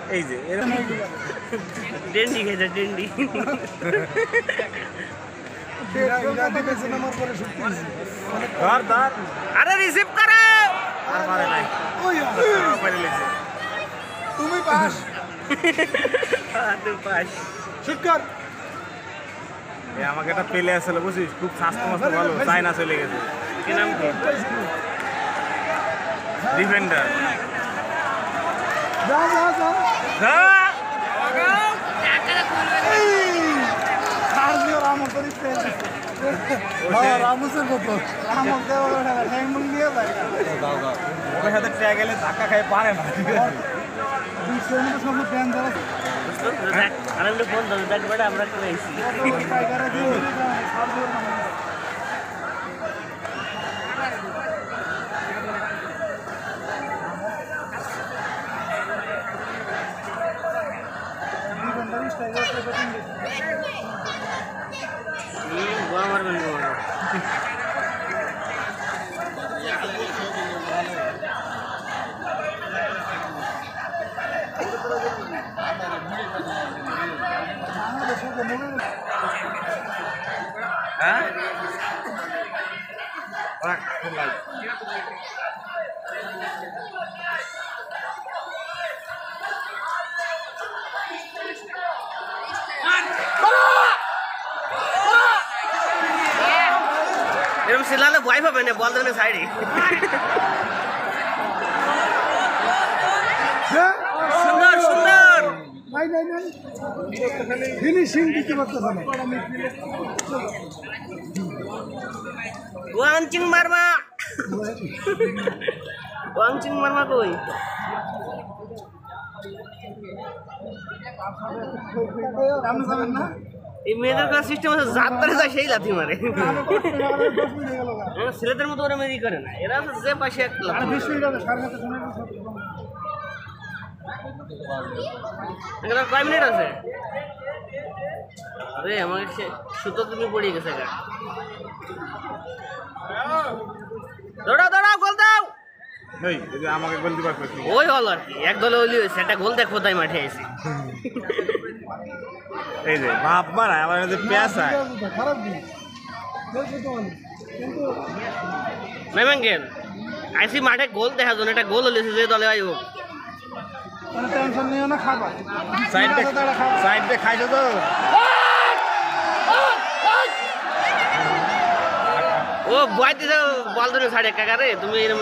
এই যে ডেন্ডি খেয়েছে ডেন্ডি আরে রিসিভ করো আর মারে নাই তুমি পাস তুই পাস শুট কর আমাকে একটা পেলে আসলে বুঝিস খুব স্বাস্থ্য মাস্ত ভালো চাইনা চলে গেছে কি নাম কি ডিফেন্ডার যা যা যা রামুসের মতো ওর সাথে ট্র্যাক গেলে ধাক্কা খাই পারে না আরেকটা ফোন ধরে দেখ বেটা আমরা চলে এসেছি গোয়া মারবেন গোয়া হ্যাঁ এরকম সিলালে ভয় পাবে না বল দেবে সাইডে সুন্দর সুন্দর ফিনিশিং দিতে পারতেছে না ওয়াংচিং মারমা ওয়াংচিং মারমা কই এই মেয়েদের কাছে সিস্টেম আছে যাত্রা যায় সেই লাথি মারে ছেলেদের মতো ওরা মেরি করে না এরা যে পাশে এক কয় মিনিট আছে আরে আমাকে সুতো তুমি পড়ে গেছে গা দৌড়াও দৌড়াও গোল দাও আমাকে গোল দিবার ওই হল আর কি এক দলে ওলি হয়েছে একটা গোল দেখ কোথায় মাঠে আইসি এই যে বাপ মারা আমার যে পেঁয়াজ খারাপ মেমেঙ্গেল আইসি মাঠে গোল দেখা জন্য একটা গোল হলেছে যে দলে আইব টেনশন নিও না খাবা সাইডে খাইছো তো ও বয় দিছে বল ধরে সাইডে কাকারে তুমি এরকম